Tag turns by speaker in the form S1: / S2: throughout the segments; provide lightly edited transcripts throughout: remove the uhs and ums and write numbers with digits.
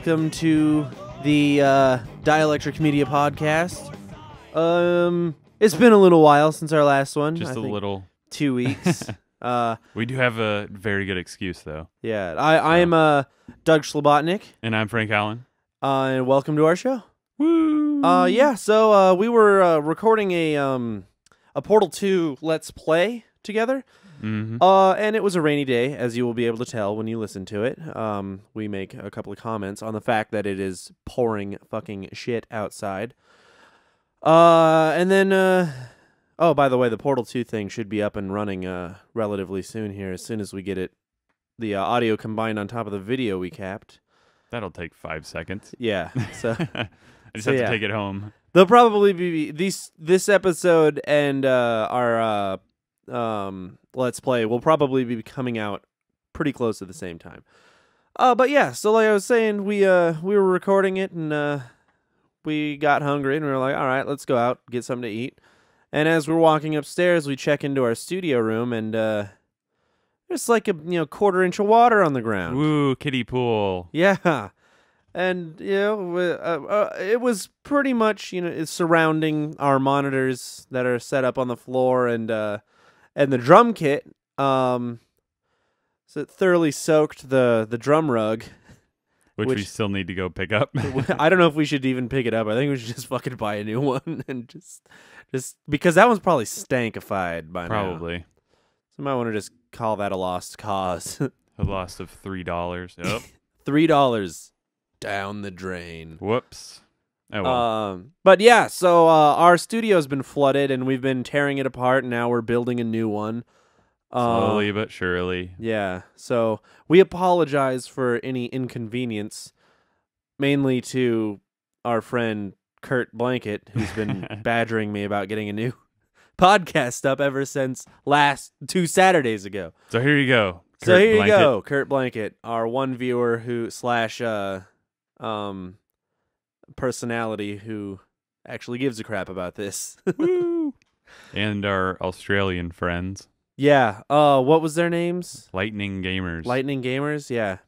S1: welcome to the DielectricMedia podcast. It's been a little while since our last one.
S2: Just a little.
S1: 2 weeks.
S2: We do have a very good excuse, though.
S1: Yeah, I am Doug Schlabotnik.
S2: And I'm Frank Allen.
S1: And welcome to our show.
S2: Woo!
S1: Yeah, so we were recording a Portal 2 Let's Play together.
S2: Mm-hmm.
S1: And it was a rainy day, as you will be able to tell when you listen to it. We make a couple of comments on the fact that it is pouring fucking shit outside. And then, oh, by the way, the Portal 2 thing should be up and running relatively soon here, as soon as we get the audio combined on top of the video we capped.
S2: That'll take 5 seconds.
S1: Yeah, so
S2: I just have to take it home.
S1: They'll probably be this episode and our Let's Play will probably be coming out pretty close at the same time. But yeah, so like I was saying, we were recording it and we got hungry and we were like, all right, let's go out, get something to eat. And as we're walking upstairs, we check into our studio room and there's like a quarter-inch of water on the ground.
S2: Woo, kiddie pool.
S1: Yeah. And, it was pretty much, surrounding our monitors that are set up on the floor and the drum kit. So it thoroughly soaked the drum rug.
S2: Which we still need to go pick up.
S1: I don't know if we should even pick it up. I think we should just fucking buy a new one and just because that one's probably stankified by now.
S2: Probably.
S1: So you might want to just call that a lost cause.
S2: A loss of $3. Yep.
S1: $3 down the drain.
S2: Whoops. Oh, well.
S1: But yeah, so our studio's been flooded and we've been tearing it apart and now we're building a new one.
S2: Slowly but surely.
S1: Yeah, so we apologize for any inconvenience, mainly to our friend Kurt Blanket, who's been badgering me about getting a new podcast up ever since last 2 Saturdays ago.
S2: So here you go.
S1: You go, Kurt Blanket, our one viewer who / personality who actually gives a crap about this.
S2: Woo! And our Australian friends.
S1: Yeah. What was their names?
S2: Lightning Gamers.
S1: Lightning Gamers. Yeah.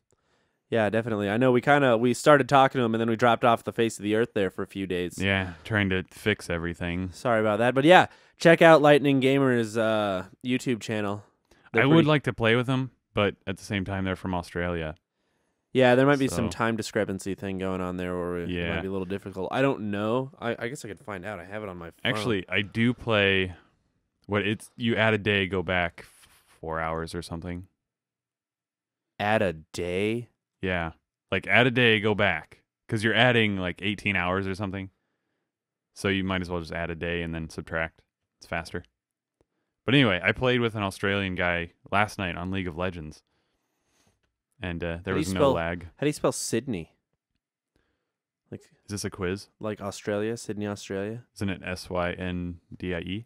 S1: Yeah, definitely. I know we started talking to them and then we dropped off the face of the earth there for a few days.
S2: Yeah, trying to fix everything.
S1: Sorry about that, but yeah, check out Lightning Gamers' YouTube channel.
S2: I would like to play with them, but at the same time, they're from Australia.
S1: Yeah, there might be some time discrepancy thing going on there, or it might be a little difficult. I don't know. I guess I could find out. I have it on my phone.
S2: Actually, I do play. You add a day, go back 4 hours or something.
S1: Add a day?
S2: Yeah, like add a day, go back, because you're adding like 18 hours or something. So you might as well just add a day and then subtract. It's faster. But anyway, I played with an Australian guy last night on League of Legends. And there was no lag.
S1: How do you spell Sydney?
S2: Is this a quiz?
S1: Like Australia, Sydney, Australia?
S2: Isn't it Syndie?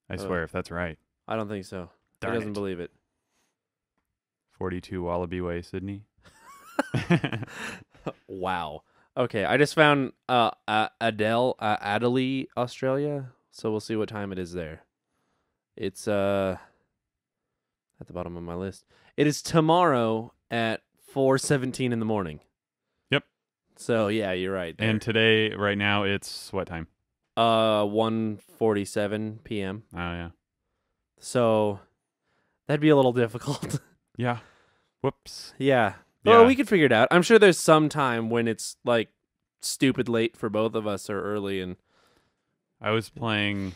S2: I swear, if that's right.
S1: I don't think so.
S2: Darn
S1: he doesn't believe it.
S2: 42 Wallaby Way, Sydney.
S1: Wow. Okay, I just found Adelaide, Australia. So we'll see what time it is there. It's at the bottom of my list. It is tomorrow at 4:17 in the morning.
S2: Yep.
S1: So yeah, you're right there.
S2: And today, right now, it's what time?
S1: 1:47 p.m.
S2: Oh yeah.
S1: So that'd be a little difficult.
S2: Yeah. Whoops.
S1: Yeah. Well, we could figure it out. I'm sure there's some time when it's like stupid late for both of us or early. And
S2: I was playing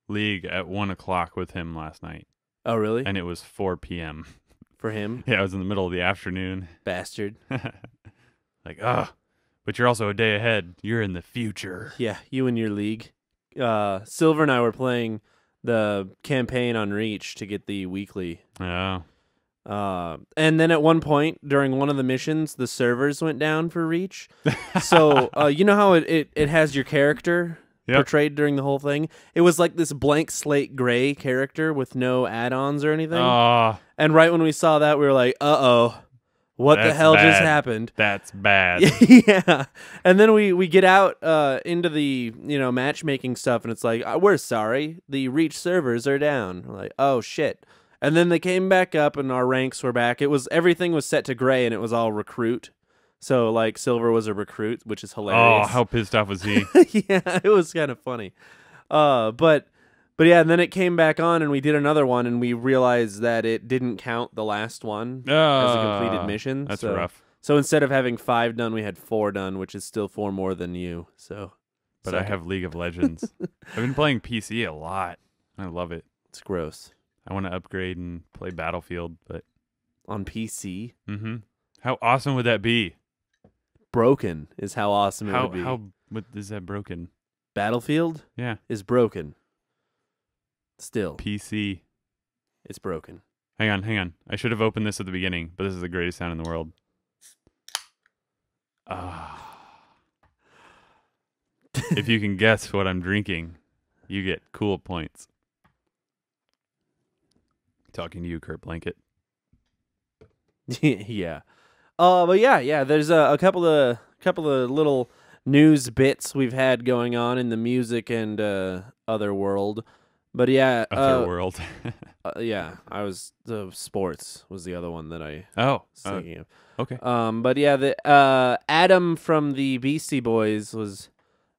S2: League at 1 o'clock with him last night.
S1: Oh, really?
S2: And it was 4 p.m.
S1: For him?
S2: Yeah, it was in the middle of the afternoon.
S1: Bastard.
S2: Like, but you're also a day ahead. You're in the future.
S1: Yeah, you and your League. Silver and I were playing the campaign on Reach to get the weekly.
S2: Oh.
S1: And then at one point during one of the missions, the servers went down for Reach. So you know how it has your character portrayed during the whole thing? It was like this blank slate gray character with no add-ons or anything. And right when we saw that, we were like, uh-oh. What the hell just happened?
S2: That's bad.
S1: Yeah. And then we get out into the, matchmaking stuff, and it's like, we're sorry. The Reach servers are down. We're like, oh, shit. And then they came back up, and our ranks were back. Everything was set to gray, and it was all recruit. So like silver was a recruit, which is hilarious.
S2: Oh, how pissed off was he?
S1: Yeah, it was kind of funny. But yeah, and then it came back on, and we did another one, and we realized that it didn't count the last one as a completed mission.
S2: That's
S1: so,
S2: rough.
S1: So instead of having 5 done, we had 4 done, which is still 4 more than you. So,
S2: But I have League of Legends. I've been playing PC a lot. I love it.
S1: It's gross.
S2: I want to upgrade and play Battlefield, but
S1: On PC,
S2: how awesome would that be?
S1: broken is how awesome it would be.
S2: What is that broken?
S1: Battlefield
S2: Yeah,
S1: is broken. Still,
S2: PC.
S1: it's broken.
S2: Hang on. I should have opened this at the beginning, but this is the greatest sound in the world. If you can guess what I'm drinking, you get cool points. Talking to you, Kurt Blanket.
S1: Yeah. But yeah. There's a couple of little news bits we've had going on in the music and other world. But yeah,
S2: Other world.
S1: yeah. The sports was the other one that I
S2: Oh,
S1: was thinking of.
S2: okay.
S1: But yeah, the Adam from the Beastie Boys was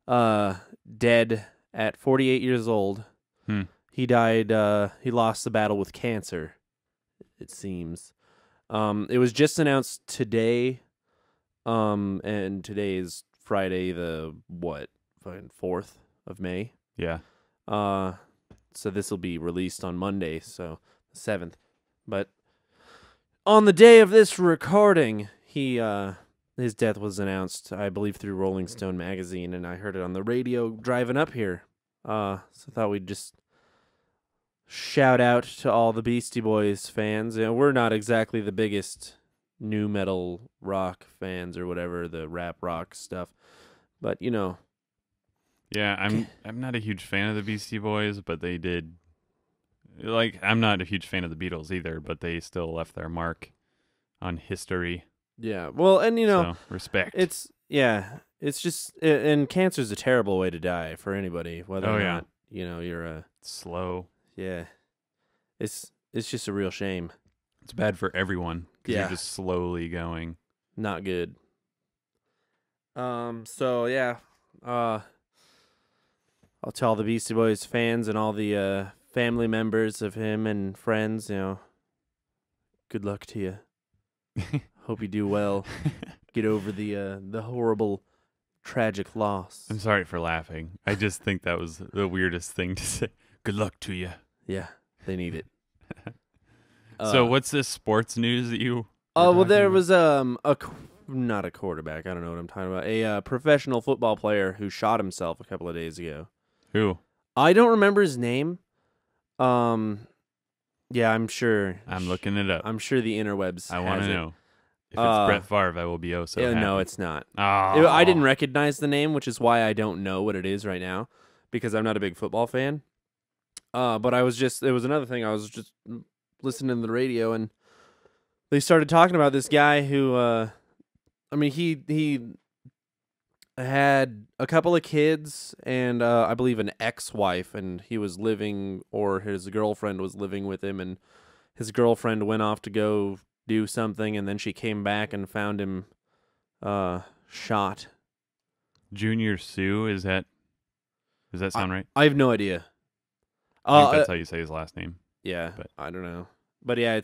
S1: dead at 48 years old. He died. He lost the battle with cancer, it seems. It was just announced today. And today is Friday, the 4th of May.
S2: Yeah.
S1: So this will be released on Monday, so the 7th. But on the day of this recording, his death was announced, I believe, through Rolling Stone magazine, and I heard it on the radio driving up here. So I thought we'd just shout out to all the Beastie Boys fans. You know, we're not exactly the biggest nu metal rock fans or whatever, the rap rock stuff, but you know.
S2: Yeah, I'm not a huge fan of the Beastie Boys, but they did. Like, I'm not a huge fan of the Beatles either, but they still left their mark on history.
S1: Yeah, well, and you know,
S2: so, respect.
S1: It's just, and cancer's a terrible way to die for anybody, whether or not you know you're
S2: slow.
S1: Yeah, it's just a real shame.
S2: It's bad for everyone because
S1: Yeah.
S2: you're just slowly going.
S1: Not good. So yeah, I'll tell the Beastie Boys fans and all the family members of him and friends, you know, good luck to you. Hope you do well. Get over the horrible, tragic loss.
S2: I'm sorry for laughing. I just think that was the weirdest thing to say. Good luck to you.
S1: Yeah, they need it.
S2: So what's this sports news that you?
S1: Oh, well, there was not a quarterback. I don't know what I'm talking about. A professional football player who shot himself a couple of days ago.
S2: Who?
S1: I don't remember his name. Yeah, I'm sure.
S2: I'm looking it up.
S1: I'm sure the interwebs.
S2: I want to know. If it's Brett Favre, I will be so happy.
S1: No, it's not.
S2: Oh.
S1: I didn't recognize the name, which is why I don't know what it is right now, because I'm not a big football fan. But it was another thing. I was just listening to the radio, and they started talking about this guy who, he had a couple of kids and I believe an ex-wife, and he was living, or his girlfriend was living with him, and his girlfriend went off to go do something, and then she came back and found him shot.
S2: Junior Sue, does that sound right?
S1: I have no idea.
S2: I think that's how you say his last name.
S1: Yeah,
S2: but
S1: I don't know. But yeah,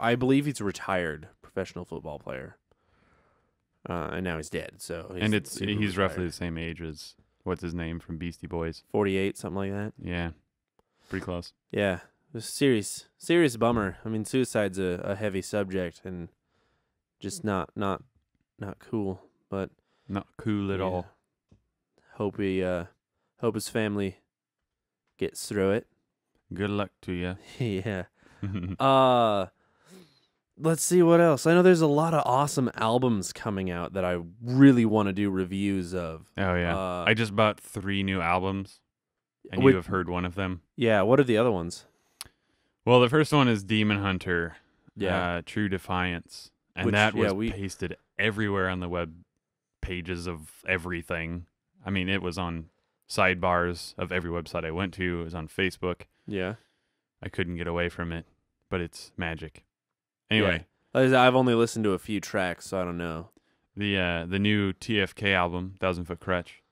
S1: I believe he's a retired professional football player. And now he's dead. So
S2: he's roughly the same age as what's his name from Beastie Boys.
S1: 48, something like that.
S2: Yeah, pretty close.
S1: Yeah, it was a serious bummer. I mean, suicide's a heavy subject and just not cool. But
S2: not cool at all.
S1: Hope his family gets through it.
S2: Good luck to you.
S1: Yeah. Let's see what else. I know there's a lot of awesome albums coming out that I really want to do reviews of.
S2: Oh, yeah. I just bought 3 new albums, and you have heard one of them.
S1: Yeah, what are the other ones?
S2: Well, the first one is Demon Hunter,
S1: yeah.
S2: True Defiance, and that was pasted everywhere on the web pages of everything. I mean, it was on sidebars of every website I went to. It was on Facebook.
S1: Yeah.
S2: I couldn't get away from it, but it's magic. Anyway,
S1: I've only listened to a few tracks, so I don't know.
S2: the new TFK album, Thousand Foot Crutch,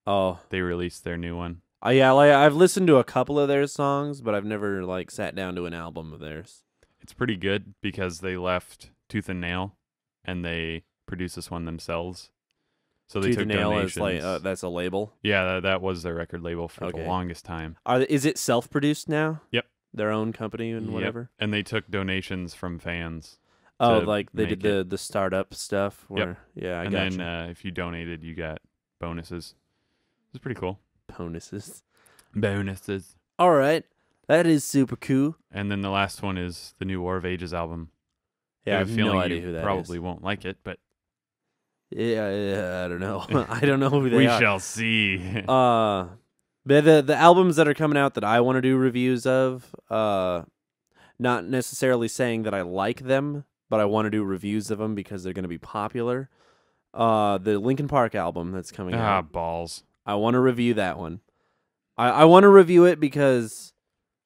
S1: Oh,
S2: they released their new one.
S1: yeah, like I've listened to a couple of their songs, but I've never like sat down to an album of theirs.
S2: It's pretty good because they left Tooth and Nail, and they produced this one themselves. So they
S1: Tooth
S2: took
S1: and Nail
S2: donations.
S1: is like that's a label.
S2: Yeah, that was their record label for the
S1: Okay.
S2: longest time.
S1: Is it self-produced now?
S2: Yep.
S1: Their own company and
S2: Yep.
S1: whatever.
S2: And they took donations from fans.
S1: Oh,
S2: to
S1: like they
S2: make
S1: did the startup stuff. Where, Yeah, I
S2: and
S1: got
S2: then if you donated, you got bonuses. It was pretty cool.
S1: bonuses.
S2: Bonuses.
S1: All right, that is super cool.
S2: And then the last one is the new War of Ages album.
S1: Yeah, I
S2: have
S1: have
S2: a feeling
S1: no idea
S2: you
S1: who that is.
S2: probably won't like it, but
S1: Yeah, I don't know. I don't know who they
S2: we
S1: are.
S2: shall see.
S1: But the albums that are coming out that I want to do reviews of, not necessarily saying that I like them, but I want to do reviews of them because they're going to be popular. The Linkin Park album that's coming out.
S2: Balls.
S1: I want to review that one. I want to review it because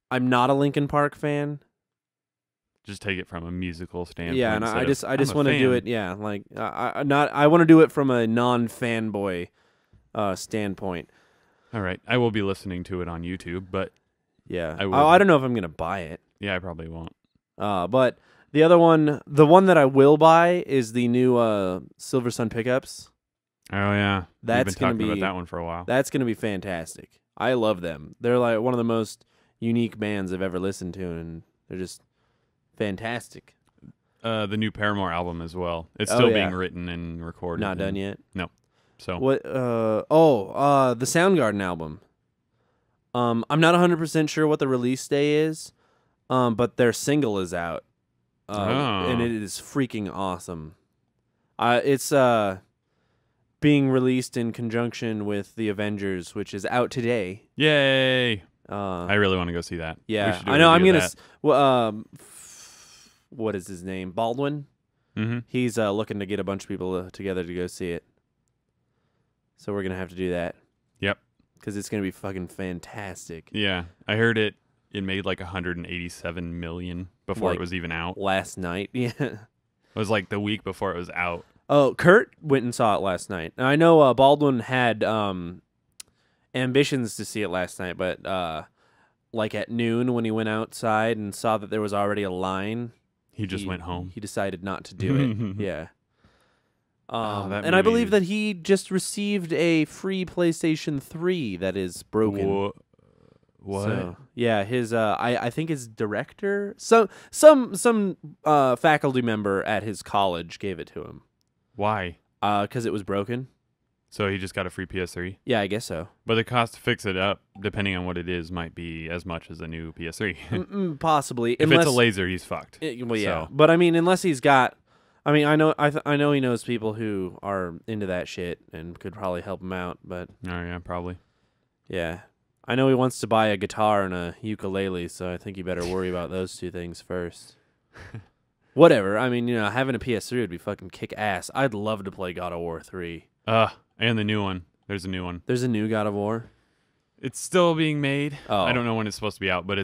S1: I'm not a Linkin Park fan.
S2: Just take it from a musical standpoint.
S1: Yeah, and I just
S2: I'm a
S1: want to do
S2: fan.
S1: it. Yeah, like I want to do it from a non-fanboy standpoint.
S2: All right, I will be listening to it on YouTube, but
S1: Yeah,
S2: I will.
S1: I don't know if I'm gonna buy it.
S2: yeah, I probably won't.
S1: But the other one, the one that I will buy, is the new Silver Sun pickups.
S2: Oh yeah,
S1: That's
S2: we've been
S1: gonna
S2: talking about
S1: be-
S2: that one for a while.
S1: That's gonna be fantastic. I love them. They're like one of the most unique bands I've ever listened to, and they're just fantastic.
S2: The new Paramore album as well. It's
S1: Oh,
S2: still
S1: yeah.
S2: being written and recorded.
S1: Not done yet.
S2: So
S1: What? The Soundgarden album. I'm not 100% sure what the release day is, but their single is out, and it is freaking awesome. It's being released in conjunction with the Avengers, which is out today.
S2: yay! I really want to go see that. We
S1: Yeah,
S2: should do a
S1: I know. I'm
S2: review
S1: gonna.
S2: of
S1: What is his name? Baldwin.
S2: that. Mm-hmm.
S1: He's looking to get a bunch of people together to go see it. So we're gonna have to do that.
S2: Yep.
S1: Because it's gonna be fucking fantastic.
S2: Yeah, I heard it. It made like 187 million before
S1: Like-
S2: it was even out.
S1: Last night, yeah.
S2: It was like the week before it was out.
S1: Oh, Kurt went and saw it last night. Now, I know Baldwin had ambitions to see it last night, but like at noon when he went outside and saw that there was already a line,
S2: He just went home.
S1: He decided not to do it. Yeah.
S2: That
S1: And I
S2: movie
S1: believe
S2: is-
S1: that he just received a free PlayStation 3 that is broken.
S2: What?
S1: So, yeah, his I think his director, some faculty member at his college gave it to him.
S2: Why?
S1: Because it was broken.
S2: So he just got a free PS3?
S1: Yeah, I guess so.
S2: But the cost to fix it up, depending on what it is, might be as much as a new PS3.
S1: Possibly.
S2: If it's a laser, he's fucked.
S1: Well, yeah.
S2: So-
S1: But I mean, unless he's got, I mean, I know he knows people who are into that shit and could probably help him out. But
S2: Oh, yeah, probably.
S1: yeah, I know he wants to buy a guitar and a ukulele, so I think you better worry about those two things first. Whatever. I mean, having a PS3 would be fucking kick ass. I'd love to play God of War 3.
S2: And the new one. There's a new one.
S1: There's a new God of War.
S2: It's still being made.
S1: Oh.
S2: I don't know when it's supposed to be out, but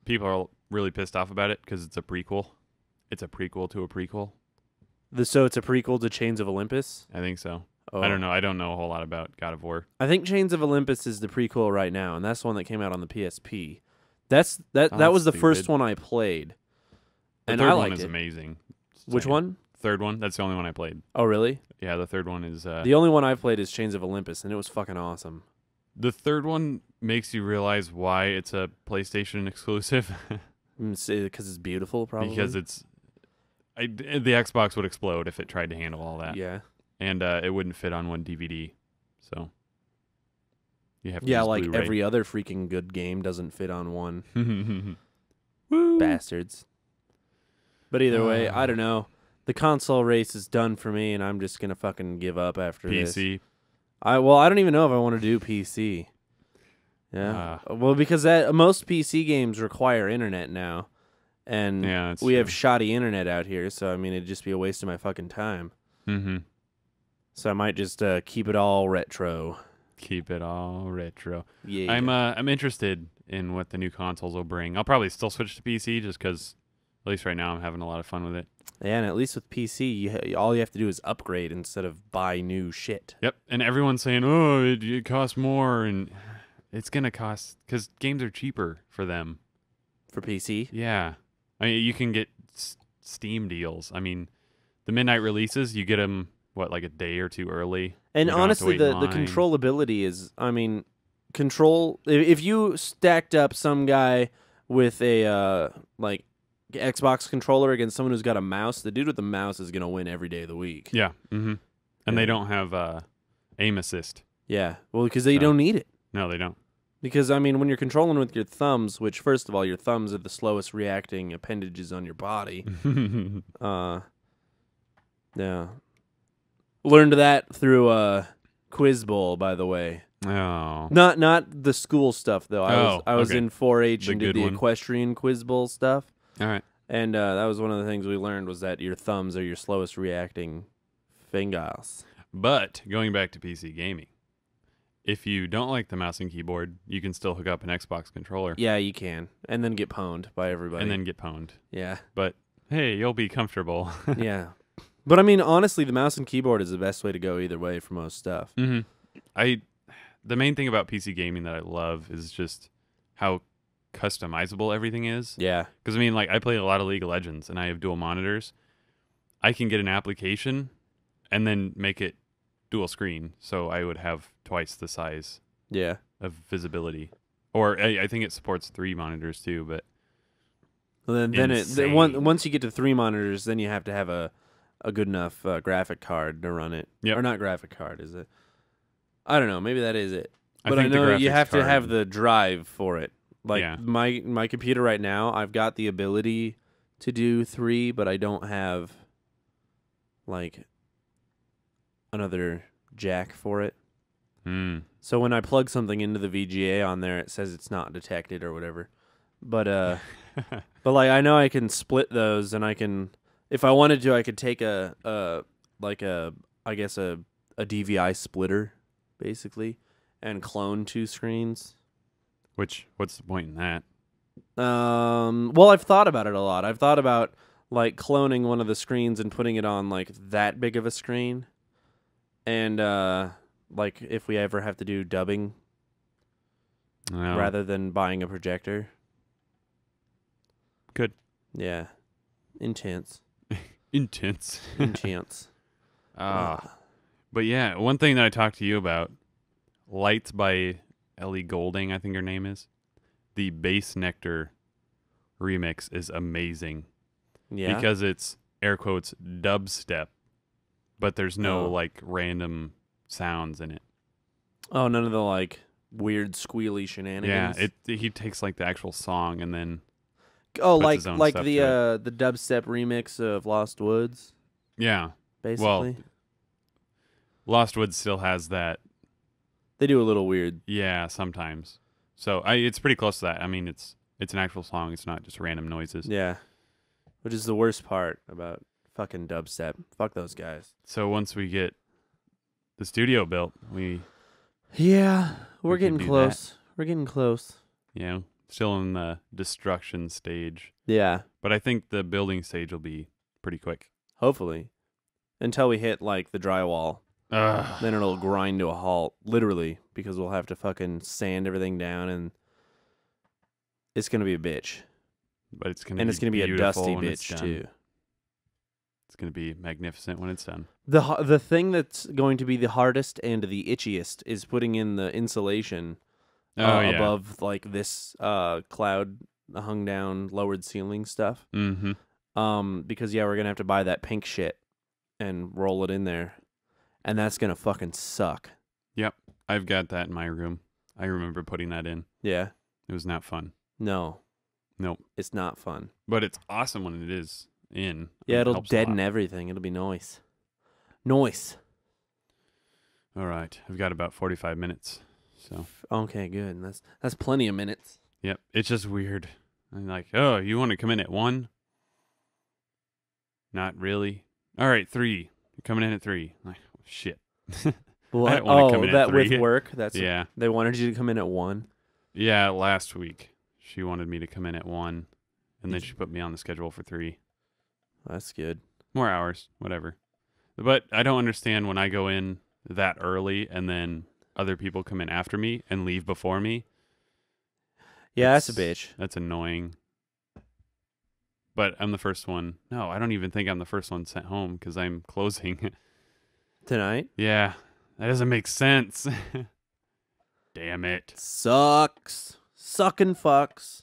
S2: people are really pissed off about it because it's a prequel. It's a prequel to a prequel.
S1: So it's a prequel to Chains of Olympus?
S2: I think so.
S1: Oh.
S2: I don't know. I don't know a whole lot about God of War.
S1: I think Chains of Olympus is the prequel right now, and that's the one that came out on the PSP. That
S2: that's
S1: was the first
S2: stupid.
S1: one I played.
S2: The
S1: And
S2: third
S1: I
S2: one
S1: liked
S2: is
S1: it.
S2: amazing.
S1: Which
S2: Second.
S1: one?
S2: Third one. That's the only one I played.
S1: Oh, really?
S2: Yeah, the third one is.
S1: The only one I've played is Chains of Olympus, and it was fucking awesome.
S2: The third one makes you realize why it's a PlayStation exclusive.
S1: Because it's beautiful, probably.
S2: Because the Xbox would explode if it tried to handle all that.
S1: Yeah.
S2: And it wouldn't fit on one DVD. So you have to
S1: Yeah,
S2: use
S1: like
S2: Blu-ray.
S1: every other freaking good game doesn't fit on one.
S2: Woo.
S1: Bastards. But either way, I don't know. The console race is done for me, and I'm just going to fucking give up after this.
S2: PC.
S1: I don't even know if I want to do PC. Yeah. Well, because most PC games require internet now. And
S2: Yeah, that's
S1: we have
S2: true.
S1: shoddy internet out here, so I mean it'd just be a waste of my fucking time.
S2: Mm-hmm.
S1: So I might just keep it all retro.
S2: Keep it all retro.
S1: Yeah.
S2: I'm interested in what the new consoles will bring. I'll probably still switch to PC just because, at least right now, I'm having a lot of fun with it.
S1: Yeah, and at least with PC, all you have to do is upgrade instead of buy new shit.
S2: Yep, and everyone's saying, oh, it costs more, and it's going to cost, because games are cheaper for them.
S1: For PC?
S2: Yeah. I mean, you can get Steam deals. I mean, the midnight releases, you get them, like a day or two early.
S1: And honestly, the controllability is, I mean, if you stacked up some guy with a, like, Xbox controller against someone who's got a mouse, the dude with the mouse is going to win every day of the week.
S2: Yeah. Mm-hmm. And they don't have aim assist.
S1: Yeah. Well, because they don't need it.
S2: No, they don't.
S1: Because, I mean, when you're controlling with your thumbs, which, first of all, your thumbs are the slowest reacting appendages on your body. Yeah. Learned that through Quiz Bowl, by the way.
S2: Oh.
S1: Not the school stuff, though. I was in 4-H and did the equestrian Quiz Bowl stuff.
S2: All right.
S1: And that was one of the things we learned was that your thumbs are your slowest reacting fingers.
S2: But going back to PC gaming, if you don't like the mouse and keyboard, you can still hook up an Xbox controller.
S1: Yeah, you can. And then get pwned by everybody.
S2: Yeah. But, hey, you'll be comfortable.
S1: Yeah. But, I mean, honestly, the mouse and keyboard is the best way to go either way for most stuff.
S2: Mm-hmm. The main thing about PC gaming that I love is just how customizable everything is.
S1: Yeah.
S2: Because, I mean, like, I play a lot of League of Legends, and I have dual monitors. I can get an application and then make it dual screen, so I would have twice the size of visibility. Or I think it supports 3 monitors, too, but
S1: once you get to 3 monitors, then you have to have a good enough graphic card to run it.
S2: Yep.
S1: Or not graphic card, is it? I don't know. Maybe that is it. But I know you have to have the drive for it. Like my computer right now, I've got the ability to do 3, but I don't have like another jack for it. So when I plug something into the VGA on there, it says it's not detected or whatever. But but like I know I can split those, and I can, if I wanted to, I could take a DVI splitter basically and clone 2 screens.
S2: What's the point in that?
S1: Well, I've thought about it a lot. I've thought about like cloning one of the screens and putting it on like that big of a screen. And like if we ever have to do dubbing rather than buying a projector.
S2: Good.
S1: Yeah. Intense.
S2: Intense. But yeah, one thing that I talked to you about, Lights by Ellie Goulding, I think her name is. The Bass Nectar remix is amazing.
S1: Yeah.
S2: Because it's, air quotes, dubstep, but there's no like random sounds in it.
S1: Oh, none of the like weird squealy shenanigans.
S2: Yeah, he takes like the actual song and then
S1: like the dubstep remix of Lost Woods.
S2: Yeah.
S1: Basically.
S2: Well, Lost Woods still has that.
S1: They do a little weird.
S2: Yeah, sometimes. So it's pretty close to that. I mean, it's an actual song. It's not just random noises.
S1: Yeah. Which is the worst part about fucking dubstep. Fuck those guys.
S2: So once we get the studio built, we're
S1: getting close. We're getting close.
S2: Yeah, still in the destruction stage.
S1: Yeah.
S2: But I think the building stage will be pretty quick.
S1: Hopefully. Until we hit like the drywall. Then it'll grind to a halt, literally, because we'll have to fucking sand everything down, and it's gonna be a bitch.
S2: But it's gonna
S1: be a dusty bitch too.
S2: It's gonna be magnificent when it's done.
S1: The thing that's going to be the hardest and the itchiest is putting in the insulation above like this cloud hung down lowered ceiling stuff.
S2: Mm-hmm.
S1: Because we're gonna have to buy that pink shit and roll it in there. And that's going to fucking suck.
S2: Yep. I've got that in my room. I remember putting that in.
S1: Yeah.
S2: It was not fun.
S1: No.
S2: Nope.
S1: It's not fun.
S2: But it's awesome when it is in.
S1: Yeah, it'll deaden everything. It'll be nice. Nice.
S2: All right. I've got about 45 minutes. So.
S1: Okay, good. That's plenty of minutes.
S2: Yep. It's just weird. I'm like, oh, you want to come in at 1? Not really. All right, 3. You're coming in at 3. Like, shit.
S1: Well,
S2: I don't want to come in at 3.
S1: With work? They wanted you to come in at 1?
S2: Yeah, last week she wanted me to come in at 1, and then she put me on the schedule for 3.
S1: That's good.
S2: More hours, whatever. But I don't understand when I go in that early and then other people come in after me and leave before me.
S1: Yeah, that's a bitch.
S2: That's annoying. But I'm the first one. No, I don't even think I'm the first one sent home because I'm closing.
S1: Tonight?
S2: Yeah, that doesn't make sense. Damn it.
S1: Sucks. Sucking fucks.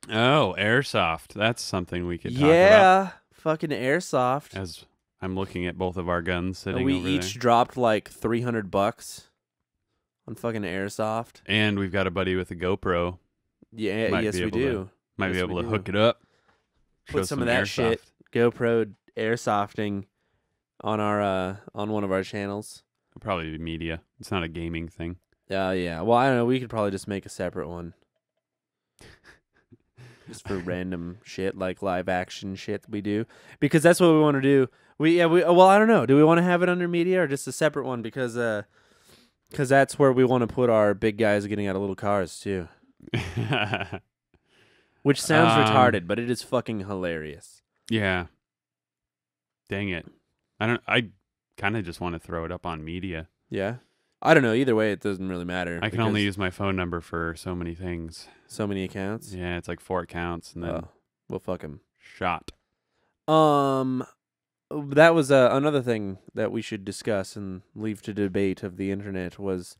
S2: Oh, airsoft. That's something we could talk about.
S1: Yeah, fucking airsoft.
S2: As I'm looking at both of our guns sitting
S1: And we
S2: over
S1: each
S2: there.
S1: dropped like $300 on fucking airsoft.
S2: And we've got a buddy with a GoPro.
S1: Yeah,
S2: Might
S1: yes
S2: be
S1: we
S2: able
S1: do.
S2: Might be
S1: Yes,
S2: able
S1: we
S2: to
S1: do.
S2: hook it up. Show
S1: Put some of that
S2: airsoft.
S1: shit, GoPro airsofting, on our on one of our channels.
S2: It'll probably be media. It's not a gaming thing.
S1: Yeah. Well, I don't know. We could probably just make a separate one. Just for random shit, like live action shit that we do. Because that's what we want to do. Well, I don't know. Do we want to have it under media or just a separate one? Because that's where we want to put our big guys getting out of little cars, too. Which sounds retarded, but it is fucking hilarious.
S2: Yeah. Dang it. I kind of just want to throw it up on media.
S1: Yeah? I don't know. Either way, it doesn't really matter.
S2: I can only use my phone number for so many things.
S1: So many accounts?
S2: Yeah, it's like 4 accounts and then
S1: Oh, well, fuck 'em.
S2: shot.
S1: That was another thing that we should discuss and leave to debate of the internet was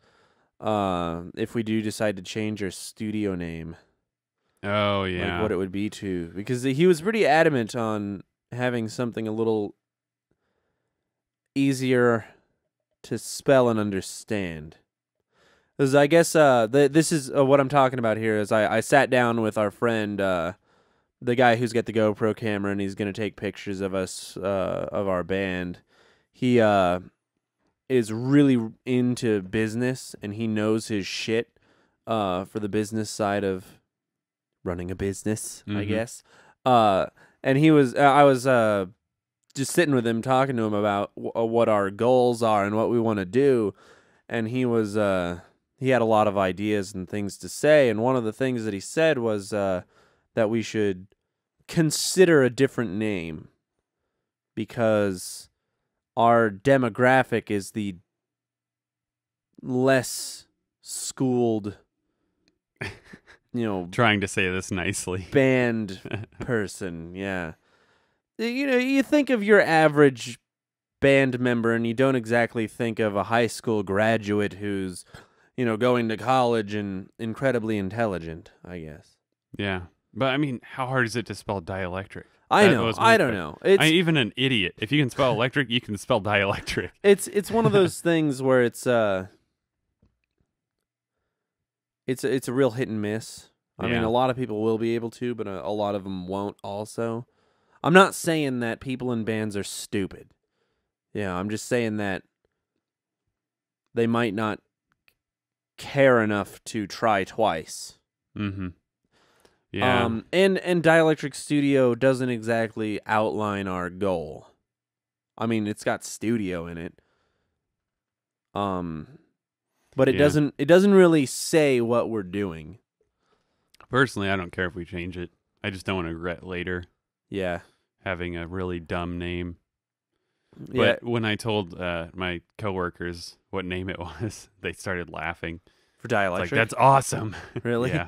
S1: if we do decide to change our studio name.
S2: Oh, yeah.
S1: Like what it would be to. Because he was pretty adamant on having something a little easier to spell and understand. Because I guess this is what I'm talking about here is I sat down with our friend, the guy who's got the GoPro camera, and he's going to take pictures of us, of our band. He is really into business, and he knows his shit for the business side of running a business, I guess. And I was just sitting with him, talking to him about what our goals are and what we want to do, and he had a lot of ideas and things to say, and one of the things that he said was that we should consider a different name because our demographic is the less schooled,
S2: Trying to say this nicely.
S1: band person, yeah. You think of your average band member and you don't exactly think of a high school graduate who's, going to college and incredibly intelligent, I guess.
S2: Yeah. But, I mean, how hard is it to spell dielectric?
S1: I know. I don't know.
S2: Even an idiot. If you can spell electric, you can spell dielectric.
S1: It's one of those things where it's a real hit and miss. I mean, a lot of people will be able to, but a lot of them won't also. I'm not saying that people in bands are stupid. Yeah, I'm just saying that they might not care enough to try twice.
S2: Mm-hmm. Yeah.
S1: And Dielectric Studio doesn't exactly outline our goal. I mean, it's got studio in it. But it doesn't really say what we're doing.
S2: Personally, I don't care if we change it. I just don't want to regret later.
S1: Yeah.
S2: Having a really dumb name.
S1: Yeah.
S2: But when I told my coworkers what name it was, they started laughing.
S1: For Dielectric?
S2: Like, that's awesome.
S1: Really?
S2: Yeah.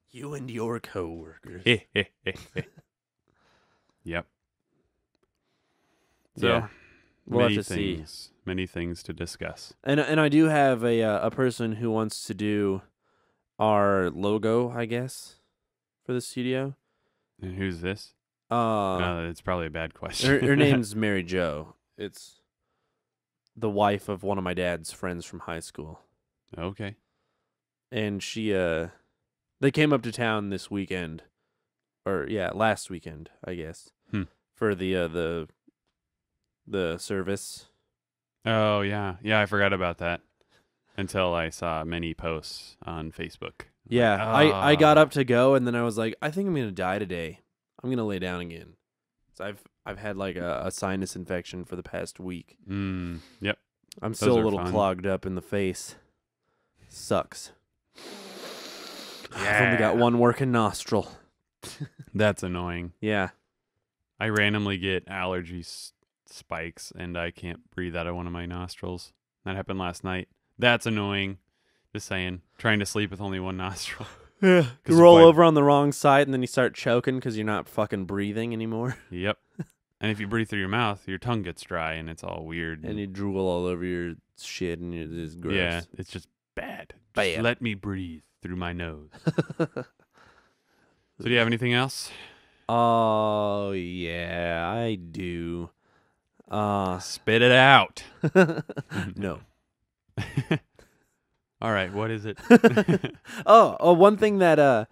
S1: You and your coworkers.
S2: Yep. So,
S1: Yeah. We'll have to see.
S2: Many things to discuss.
S1: And I do have a person who wants to do our logo, I guess, for the studio.
S2: And who's this? It's probably a bad question.
S1: Her name's Mary Jo. It's the wife of one of my dad's friends from high school.
S2: Okay.
S1: And she they came up to town this weekend, or last weekend, I guess, for the service.
S2: Oh yeah, I forgot about that until I saw many posts on Facebook.
S1: Yeah, I got up to go, and then I was like, I think I'm gonna die today. I'm gonna lay down again. So I've had like a sinus infection for the past week.
S2: Yep.
S1: I'm
S2: Those
S1: still a
S2: are
S1: little
S2: fun.
S1: clogged up in the face. Sucks.
S2: Yeah.
S1: I've only got one working nostril.
S2: That's annoying.
S1: Yeah.
S2: I randomly get allergy spikes, and I can't breathe out of one of my nostrils. That happened last night. That's annoying. Just saying. Trying to sleep with only one nostril.
S1: Yeah. You roll over on the wrong side, and then you start choking because you're not fucking breathing anymore.
S2: Yep. And if you breathe through your mouth, your tongue gets dry, and it's all weird.
S1: And you drool all over your shit, and it's gross.
S2: Yeah, it's just bad.
S1: Bad.
S2: Just let me breathe through my nose. So do you have anything else?
S1: Oh, yeah, I do.
S2: Spit it out.
S1: No.
S2: All right, what is it?
S1: One thing that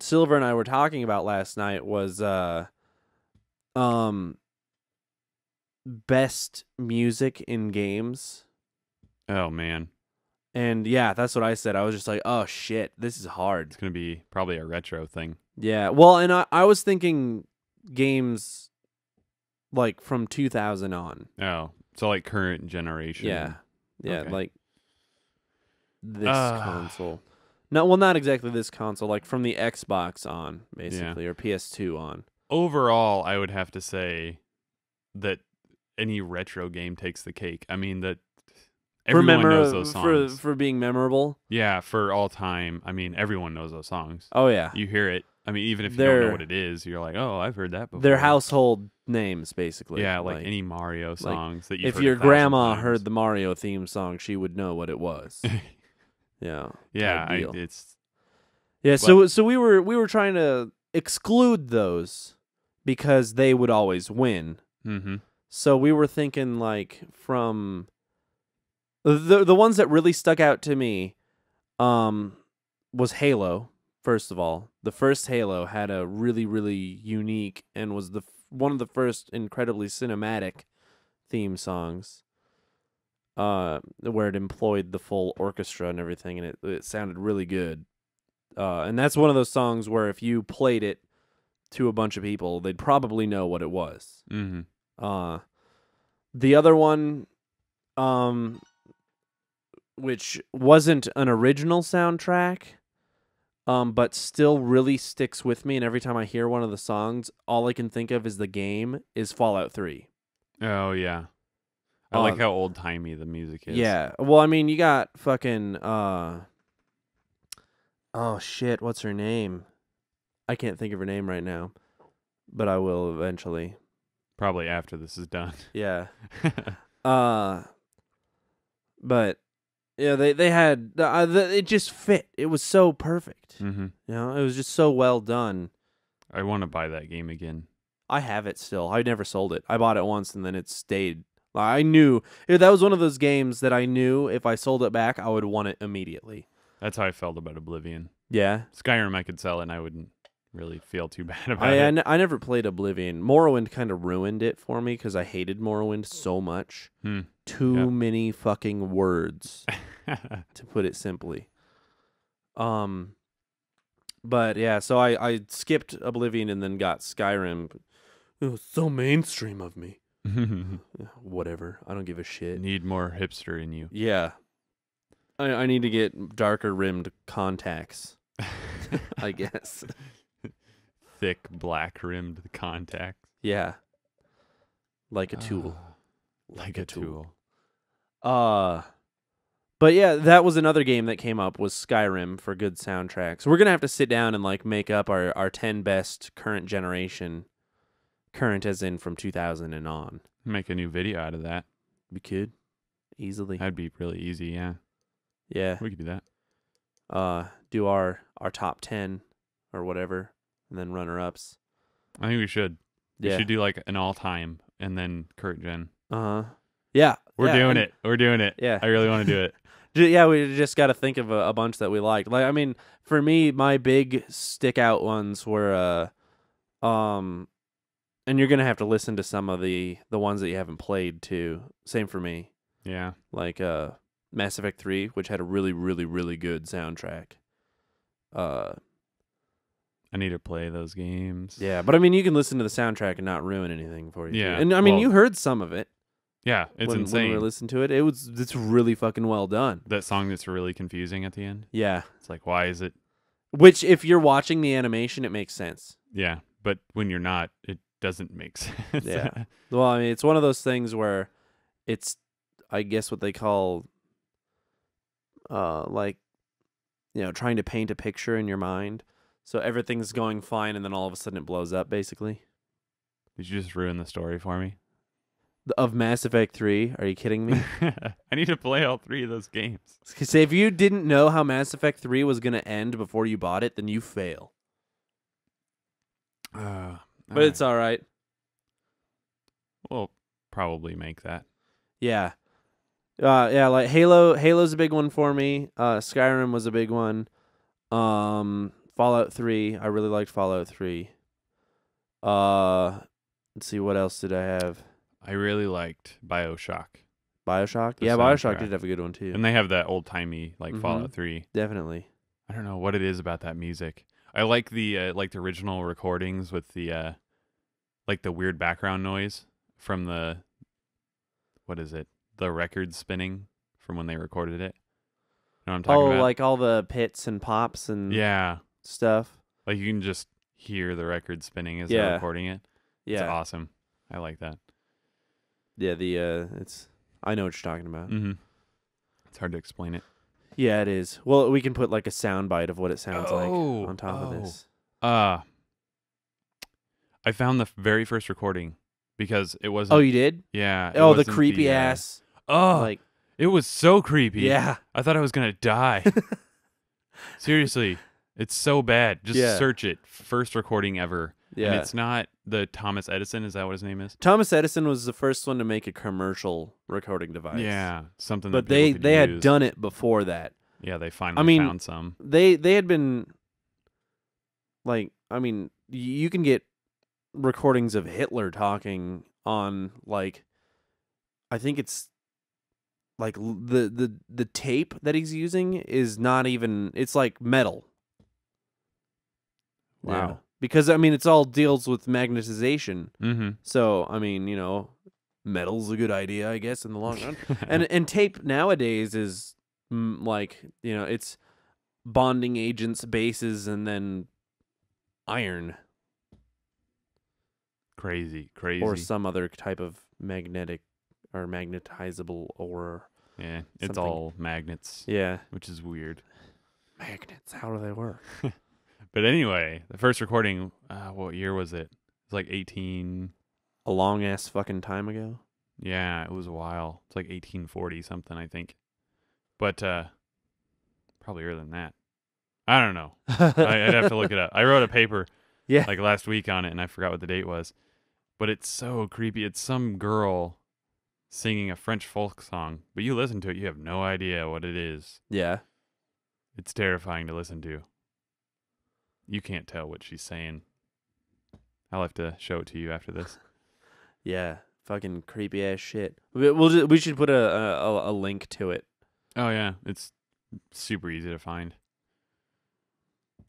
S1: Silver and I were talking about last night was best music in games.
S2: Oh, man.
S1: And yeah, that's what I said. I was just like, oh shit, this is hard.
S2: It's going to be probably a retro thing.
S1: Yeah. Well, and I was thinking games like from 2000 on.
S2: Oh, so like current generation.
S1: Yeah. Yeah,
S2: Okay.
S1: like this console. No, well, not exactly this console, like from the Xbox on, basically, or PS2 on.
S2: Overall, I would have to say that any retro game takes the cake. I mean, that everyone knows those songs.
S1: For being memorable.
S2: Yeah, for all time. I mean, everyone knows those songs.
S1: Oh, yeah.
S2: You hear it. I mean, even if you don't know what it is, you're like, oh, I've heard that before.
S1: They're household names, basically.
S2: Yeah, like any Mario songs that you've heard
S1: if your
S2: 1,000
S1: grandma
S2: times.
S1: heard the Mario theme song, she would know what it was. Yeah.
S2: Yeah,
S1: it's... Yeah, so we were trying to exclude those because they would always win.
S2: Mm-hmm.
S1: So we were thinking like from the ones that really stuck out to me was Halo. First of all, the first Halo had a really, really unique and was one of the first incredibly cinematic theme songs where it employed the full orchestra and everything, and it sounded really good. And that's one of those songs where if you played it to a bunch of people, they'd probably know what it was.
S2: Mm-hmm.
S1: The other one, which wasn't an original soundtrack, but still really sticks with me, and every time I hear one of the songs, all I can think of is the game is Fallout 3.
S2: Oh, yeah. I like how old-timey the music is.
S1: Yeah. Well, I mean, you got fucking... oh, shit, what's her name? I can't think of her name right now, but I will eventually.
S2: Probably after this is done.
S1: Yeah. But... Yeah, they had it just fit. It was so perfect.
S2: Mm-hmm.
S1: You know, it was just so well done.
S2: I want to buy that game again.
S1: I have it still. I never sold it. I bought it once and then it stayed. I knew that was one of those games that I knew if I sold it back, I would want it immediately.
S2: That's how I felt about Oblivion.
S1: Yeah,
S2: Skyrim I could sell it and I wouldn't really feel too bad about it.
S1: I never played Oblivion. Morrowind kind of ruined it for me because I hated Morrowind so much. Too many fucking words, to put it simply. But yeah, so I skipped Oblivion and then got Skyrim. It was so mainstream of me. Whatever. I don't give a shit.
S2: Need more hipster in you.
S1: Yeah. I need to get darker rimmed contacts, I guess.
S2: Thick black rimmed contacts.
S1: Yeah. Like a tool.
S2: Like a tool.
S1: But yeah, that was another game that came up was Skyrim for good soundtracks. We're gonna have to sit down and like make up our 10 best current generation, current as in from 2000 and on.
S2: Make a new video out of that.
S1: We could easily.
S2: That'd be really easy. Yeah.
S1: Yeah.
S2: We could do that.
S1: Do our top 10 or whatever, and then runner ups.
S2: I think we should.
S1: Yeah.
S2: We should do like an all time and then current gen.
S1: Yeah.
S2: We're doing it. We're doing it.
S1: Yeah.
S2: I really want to do it.
S1: Yeah, we just got to think of a bunch that we liked. Like, I mean, for me, my big stick out ones were, and you're gonna have to listen to some of the ones that you haven't played too. Same for me.
S2: Yeah.
S1: Like Mass Effect 3, which had a really, really, really good soundtrack.
S2: I need to play those games.
S1: Yeah, but I mean, you can listen to the soundtrack and not ruin anything for you.
S2: Yeah.
S1: Too. And I mean, you heard some of it.
S2: Yeah, it's
S1: when
S2: insane.
S1: we listened to it. It's really fucking well done.
S2: That song that's really confusing at the end.
S1: Yeah.
S2: It's like, why is it?
S1: Which, if you're watching the animation, it makes sense.
S2: Yeah, but when you're not, it doesn't make sense.
S1: Yeah. Well, I mean, it's one of those things where it's, I guess, what they call, like, trying to paint a picture in your mind. So everything's going fine, and then all of a sudden it blows up, basically.
S2: Did you just ruin the story for me?
S1: Of Mass Effect 3? Are you kidding me?
S2: I need to play all 3 of those games.
S1: Say, if you didn't know how Mass Effect 3 was going to end before you bought it, then you fail. But it's all right.
S2: We'll probably make that.
S1: Yeah. Like Halo's a big one for me. Skyrim was a big one. Fallout 3, I really liked Fallout 3. Let's see, what else did I have?
S2: I really liked BioShock.
S1: BioShock?
S2: The
S1: Yeah, BioShock
S2: soundtrack.
S1: did have a good one too.
S2: And they have that old-timey like
S1: Mhm.
S2: Fallout 3.
S1: Definitely.
S2: I don't know what it is about that music. I like the original recordings with the like the weird background noise from the, what is it? The record spinning from when they recorded it. You know what I'm talking about?
S1: Like all the pits and pops and
S2: Yeah.
S1: stuff.
S2: Like you can just hear the record spinning as
S1: Yeah.
S2: they're recording it. It's
S1: Yeah.
S2: awesome. I like that.
S1: Yeah, it's I know what you're talking about.
S2: Mm-hmm. It's hard to explain it.
S1: Yeah, it is. Well, we can put like a sound bite of what it sounds like on top of this.
S2: I found the very first recording because it wasn't.
S1: Oh, you did?
S2: Yeah.
S1: Oh, the creepy ass.
S2: Like it was so creepy.
S1: Yeah.
S2: I thought I was gonna die. Seriously, it's so bad. Just search it. First recording ever.
S1: Yeah.
S2: And it's not the Thomas Edison. Is that what his name is?
S1: Thomas Edison was the first one to make a commercial recording device.
S2: Yeah, something.
S1: But
S2: that people
S1: they
S2: could
S1: had
S2: use.
S1: done it before that.
S2: Yeah, they finally found some.
S1: They had been like, you can get recordings of Hitler talking on like, I think it's like the tape that he's using is not even, it's like metal.
S2: Wow.
S1: Yeah. Because it's all deals with magnetization.
S2: Mm-hmm.
S1: So metal's a good idea, I guess, in the long run. and tape nowadays is like, it's bonding agents, bases, and then iron
S2: Crazy.
S1: or some other type of magnetic or magnetizable ore.
S2: Yeah, it's
S1: something.
S2: all magnets.
S1: Yeah.
S2: Which is weird.
S1: Magnets, how do they work?
S2: But anyway, the first recording, what year was it? It was like 18.
S1: A long ass fucking time ago.
S2: Yeah, it was a while. It's like 1840 something, I think. But probably earlier than that. I don't know. I'd have to look it up. I wrote a paper like last week on it, and I forgot what the date was. But it's so creepy. It's some girl singing a French folk song. But you listen to it, you have no idea what it is.
S1: Yeah.
S2: It's terrifying to listen to. You can't tell what she's saying. I'll have to show it to you after this.
S1: Yeah. Fucking creepy ass shit. We should put a link to it.
S2: Oh yeah, it's super easy to find.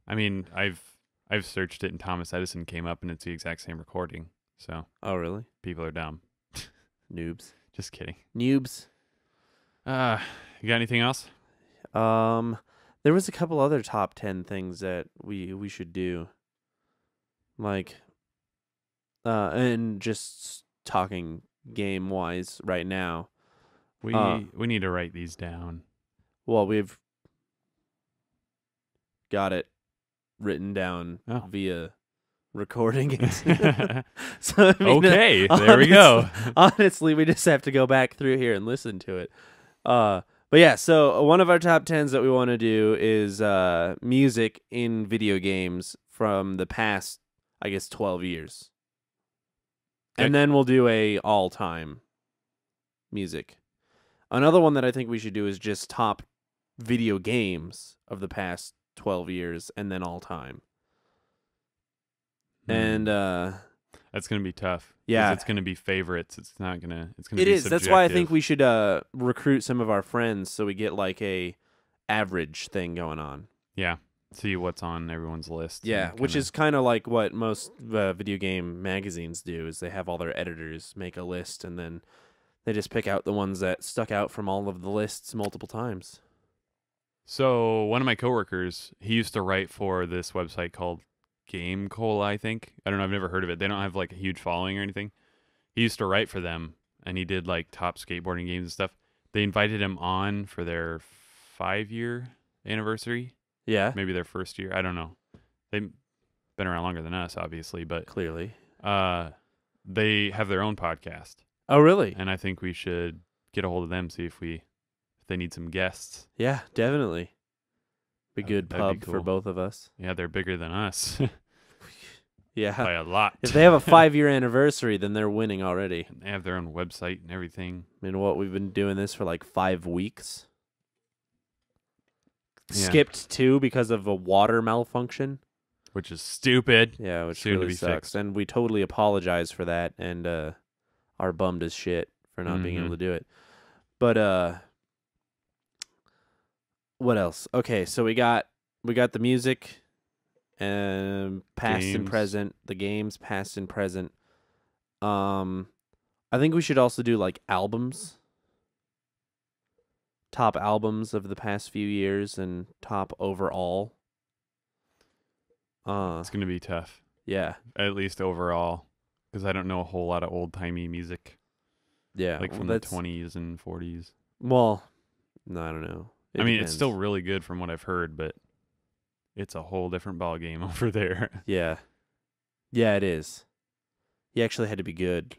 S2: I've searched it and Thomas Edison came up and it's the exact same recording. So
S1: Oh really?
S2: people are dumb.
S1: Noobs.
S2: Just kidding.
S1: Noobs.
S2: You got anything else?
S1: There was a couple other top 10 things that we should do. Like and just talking game wise right now.
S2: We need to write these down.
S1: Well, we've got it written down
S2: Oh.
S1: via recording it. So
S2: Okay, there we go.
S1: Honestly, we just have to go back through here and listen to it. But yeah, so one of our top 10s that we want to do is music in video games from the past, I guess, 12 years.
S2: Okay.
S1: And then we'll do a all-time music. Another one that I think we should do is just top video games of the past 12 years and then all time. And
S2: that's gonna be tough.
S1: Yeah.
S2: It's gonna be favorites. It's gonna
S1: it
S2: be
S1: is. That's why I think
S2: subjective.
S1: we should recruit some of our friends so we get like a average thing going on.
S2: Yeah. See what's on everyone's list.
S1: Yeah,
S2: and
S1: which
S2: kinda-
S1: is kind of like what most video game magazines do is they have all their editors make a list and then They just pick out the ones that stuck out from all of the lists multiple times.
S2: So one of my coworkers, he used to write for this website called Game Cola, I think. I don't know. I've never heard of it. They don't have like a huge following or anything. He used to write for them, and he did like top skateboarding games and stuff. They invited him on for their 5-year anniversary.
S1: Yeah,
S2: Maybe their first year. I don't know. They've been around longer than us, obviously, but
S1: clearly.
S2: they have their own podcast,
S1: Oh, really?
S2: and I think we should get a hold of them, see if they need some guests.
S1: Yeah, definitely. Be good
S2: That'd be
S1: pub for
S2: cool.
S1: both of us.
S2: Yeah, they're bigger than us
S1: Yeah.
S2: by a lot.
S1: If they have a 5-year anniversary, then they're winning already.
S2: And they have their own website and everything.
S1: I mean, what, we've been doing this for like 5 weeks.
S2: Yeah.
S1: Skipped 2 because of a water malfunction.
S2: Which is stupid.
S1: Yeah, which
S2: Soon to
S1: really
S2: be
S1: sucks.
S2: fixed.
S1: And we totally apologize for that, and are bummed as shit for not being able
S2: Mhm.
S1: to do it. But what else? Okay, so we got the music, past and
S2: Games.
S1: present, the games, past and present. I think we should also do like albums. Top albums of the past few years and top overall.
S2: It's going to be tough,
S1: Yeah.
S2: at least overall, because I don't know a whole lot of old-timey music,
S1: Yeah.
S2: like
S1: well,
S2: from the
S1: that's
S2: 20s and 40s.
S1: Well, no, I don't know. It
S2: I mean,
S1: depends.
S2: it's still really good from what I've heard, but it's a whole different ball game over there.
S1: Yeah. Yeah, it is. He actually had to be good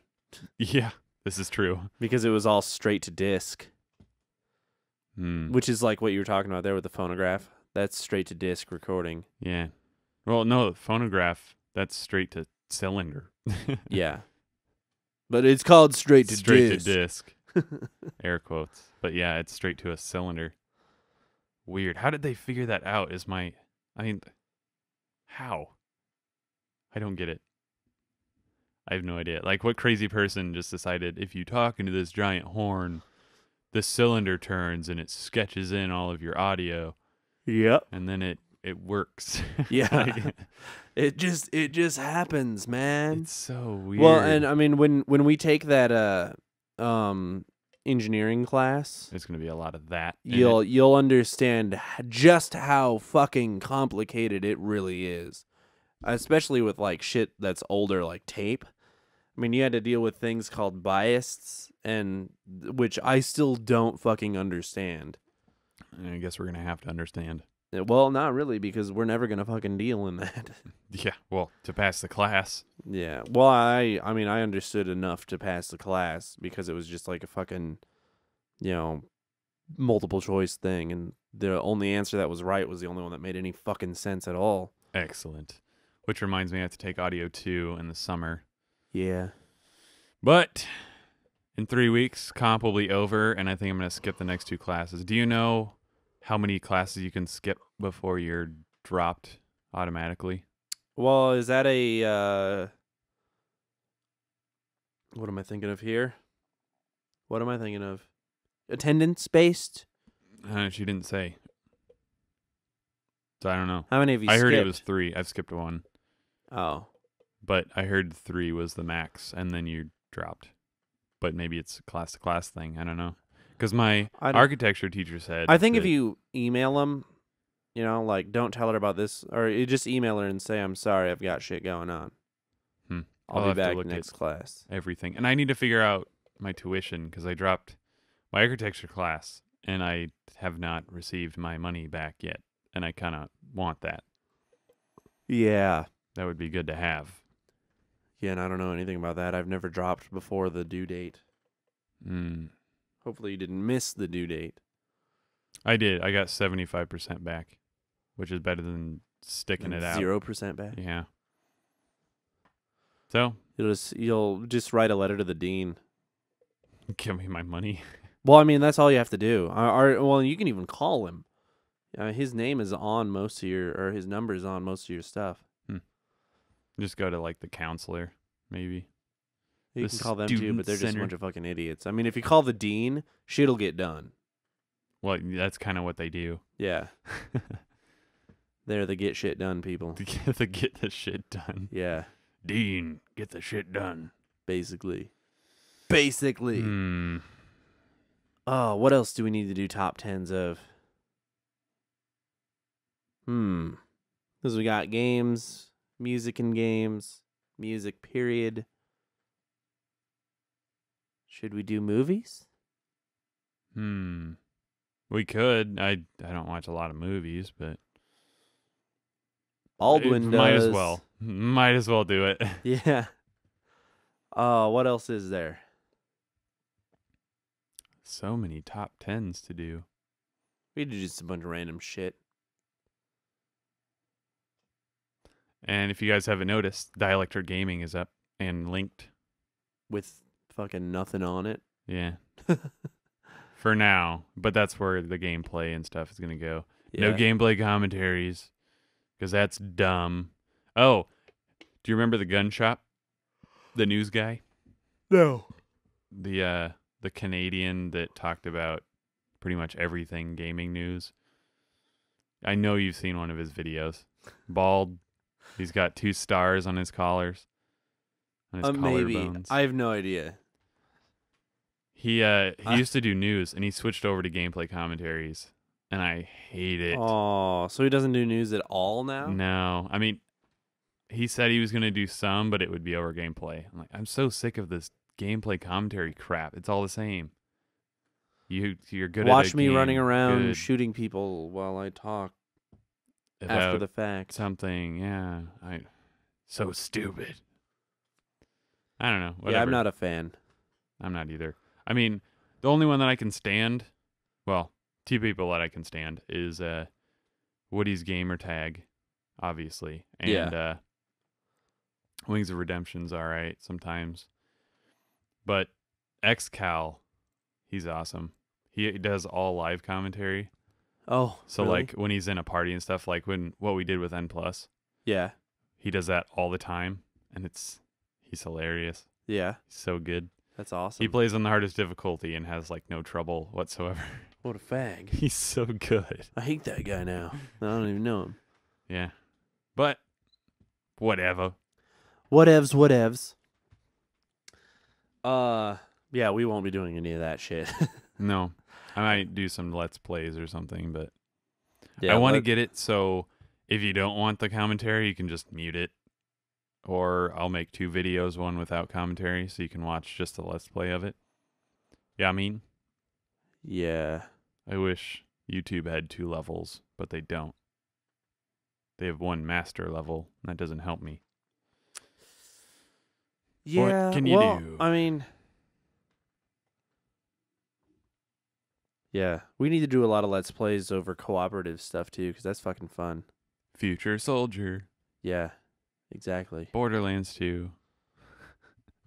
S2: Yeah, this is true.
S1: because it was all straight to disc,
S2: Hmm.
S1: which is like what you were talking about there with the phonograph. That's straight to disc recording.
S2: Yeah. Well, no, phonograph, that's straight to cylinder.
S1: Yeah. But it's called straight to
S2: Straight
S1: disc.
S2: to disc. Air quotes. But yeah, it's straight to a cylinder. Weird. How did they figure that out? How? I don't get it. I have no idea. Like, what crazy person just decided if you talk into this giant horn, the cylinder turns and it sketches in all of your audio,
S1: Yep.
S2: and then it works.
S1: Yeah.
S2: Like,
S1: It just happens, man.
S2: it's so weird.
S1: Well, and I mean when we take that engineering class,
S2: there's going to be a lot of that. in
S1: you'll understand just how fucking complicated it really is. Especially with like shit that's older like tape. I mean, you had to deal with things called biases, and which I still don't fucking understand.
S2: it. I guess we're going to have to understand.
S1: Well, not really, because we're never gonna fucking deal in that.
S2: Yeah, well, to pass the class.
S1: Yeah. Well, I mean, I understood enough to pass the class because it was just like a fucking, multiple choice thing, and the only answer that was right was the only one that made any fucking sense at all.
S2: Excellent. Which reminds me, I have to take audio 2 in the summer.
S1: Yeah.
S2: But in 3 weeks, comp will be over, and I think I'm going to skip the next 2 classes. Do you know how many classes you can skip before you're dropped automatically?
S1: Well, is that a what am I thinking of here? What am I thinking of? Attendance based?
S2: She didn't say. So I don't know.
S1: How many of you
S2: I heard it
S1: skipped?
S2: was 3. I've skipped 1.
S1: Oh.
S2: But I heard 3 was the max, and then you dropped. But maybe it's a class-to-class thing. I don't know. Because my
S1: I don't-
S2: architecture teacher said...
S1: I think if
S2: that-
S1: you email them, like don't tell her about this, or you just email her and say, "I'm sorry, I've got shit going on.
S2: I'll
S1: I'll
S2: have
S1: be
S2: to
S1: back
S2: look at
S1: next class."
S2: everything. And I need to figure out my tuition because I dropped my architecture class and I have not received my money back yet. And I kind of want that.
S1: Yeah.
S2: That would be good to have.
S1: Yeah, and I don't know anything about that. I've never dropped before the due date. Hopefully you didn't miss the due date.
S2: I did. I got 75% back, which is better than sticking it out.
S1: 0% back.
S2: Yeah. So,
S1: You'll just write a letter to the dean.
S2: give me my money.
S1: Well, I mean, that's all you have to do. Well, you can even call him. His name is on most of or his number is on most of your stuff.
S2: Just go to like the counselor, maybe.
S1: You
S2: The
S1: can call them too,
S2: student
S1: but they're just a
S2: center.
S1: bunch of fucking idiots. I mean, if you call the dean, shit'll get done.
S2: Well, that's kind of what they do.
S1: Yeah. They're the get shit done people.
S2: to get the shit done.
S1: Yeah,
S2: Dean, get the shit done.
S1: basically. Basically.
S2: Hmm.
S1: Oh, what else do we need to do top 10s of? Because we got games, music and games, music period. Should we do movies?
S2: We could. I don't watch a lot of movies, but
S1: Baldwin
S2: might
S1: does.
S2: as well. Might as well do it.
S1: Yeah. What else is there?
S2: So many top 10s to do.
S1: We do just a bunch of random shit.
S2: And if you guys haven't noticed, Dielectric Gaming is up and linked.
S1: With fucking nothing on it.
S2: Yeah. For now. But that's where the gameplay and stuff is going to go.
S1: Yeah.
S2: No gameplay commentaries. Because that's dumb. Oh, do you remember the gun shop? The news guy?
S1: No.
S2: The Canadian that talked about pretty much everything gaming news. I know you've seen one of his videos. Bald. He's got 2 stars on his collars. On his
S1: Maybe.
S2: collarbones.
S1: I have no idea.
S2: He used to do news, and he switched over to gameplay commentaries, and I hate it.
S1: Oh, so he doesn't do news at all now?
S2: No. I mean, he said he was going to do some, but it would be over gameplay. I'm like, I'm so sick of this gameplay commentary crap. It's all the same. You're good at
S1: Watch
S2: a
S1: me
S2: game,
S1: running around
S2: good
S1: shooting people while I talk after
S2: about
S1: the fact.
S2: something. Yeah. So stupid. I don't know. Whatever.
S1: Yeah, I'm not a fan.
S2: I'm not either. I mean, the only one that I can stand, well, 2 people that I can stand is Woody's gamer tag, obviously, and Wings of Redemption's all right sometimes, but XCal, he's awesome. He does all live commentary.
S1: Oh,
S2: So
S1: really?
S2: like when he's in a party and stuff, like what we did with N Plus,
S1: Yeah.
S2: he does that all the time, and he's hilarious.
S1: Yeah.
S2: He's so good.
S1: That's awesome.
S2: He plays on the hardest difficulty and has like no trouble whatsoever.
S1: What a fag.
S2: He's so good.
S1: I hate that guy now. I don't even know him.
S2: Yeah. But whatever.
S1: Whatevs. Yeah, we won't be doing any of that shit.
S2: No. I might do some Let's Plays or something, but
S1: Yeah,
S2: I want to get it so if you don't want the commentary, you can just mute it. Or I'll make 2 videos, one without commentary, so you can watch just the Let's Play of it. Yeah, I mean,
S1: Yeah.
S2: I wish YouTube had 2 levels, but they don't. They have 1 master level, and that doesn't help me.
S1: Yeah.
S2: What can you
S1: well,
S2: do?
S1: I mean, yeah, we need to do a lot of Let's Plays over cooperative stuff too, because that's fucking fun.
S2: Future Soldier,
S1: Yeah, exactly.
S2: Borderlands 2.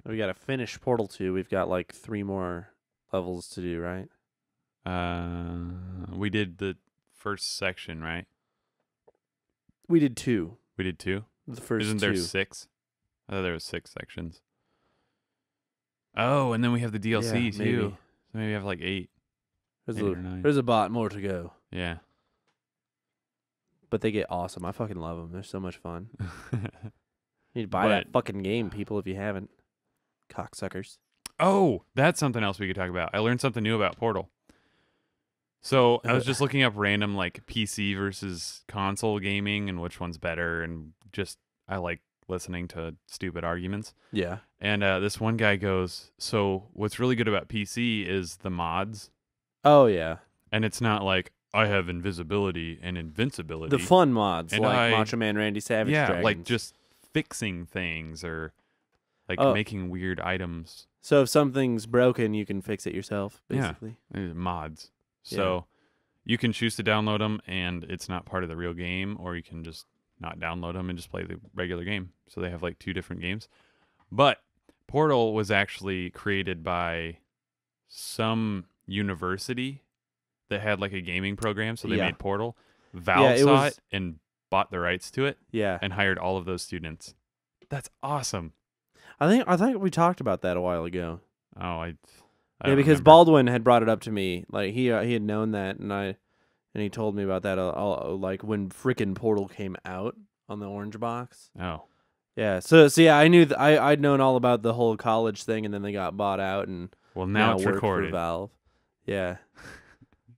S1: We got to finish Portal 2. We've got like 3 more levels to do, right?
S2: We did the first section, right?
S1: We did 2.
S2: We did 2?
S1: The first
S2: Isn't
S1: 2.
S2: there 6? I thought there was 6 sections. Oh, and then we have the DLC
S1: Yeah,
S2: too.
S1: maybe.
S2: So maybe we have like 8.
S1: There's
S2: 8 or 9.
S1: there's a bot more to go.
S2: Yeah.
S1: But they get awesome. I fucking love them. They're so much fun. You need to buy that fucking game, people, if you haven't. Cocksuckers.
S2: Oh, that's something else we could talk about. I learned something new about Portal. So I was just looking up random like PC versus console gaming and which one's better, and just I like listening to stupid arguments.
S1: Yeah.
S2: And this one guy goes, so what's really good about PC is the mods,
S1: Oh, yeah.
S2: and it's not like I have invisibility and invincibility.
S1: The fun mods,
S2: And
S1: like
S2: I-
S1: Macho Man Randy Savage
S2: yeah,
S1: Dragons.
S2: like just fixing things or like
S1: Oh.
S2: making weird items.
S1: So if something's broken, you can fix it yourself,
S2: Yeah.
S1: basically.
S2: Mods. So you can choose to download them, and it's not part of the real game, or you can just not download them and just play the regular game. So they have like 2 different games. But Portal was actually created by some university that had like a gaming program, so they
S1: Yeah.
S2: made Portal. Valve
S1: it
S2: saw
S1: was-
S2: it and bought the rights to it
S1: Yeah.
S2: and hired all of those students. That's awesome.
S1: I think we talked about that a while ago.
S2: Oh, I
S1: Yeah,
S2: don't
S1: because
S2: remember.
S1: Baldwin had brought it up to me. Like he had known that, and he told me about that. Like when frickin' Portal came out on the orange box,
S2: Oh,
S1: Yeah. So yeah, I knew I'd known all about the whole college thing, and then they got bought out, and
S2: Well, now it's
S1: work
S2: recorded.
S1: for Valve. Yeah.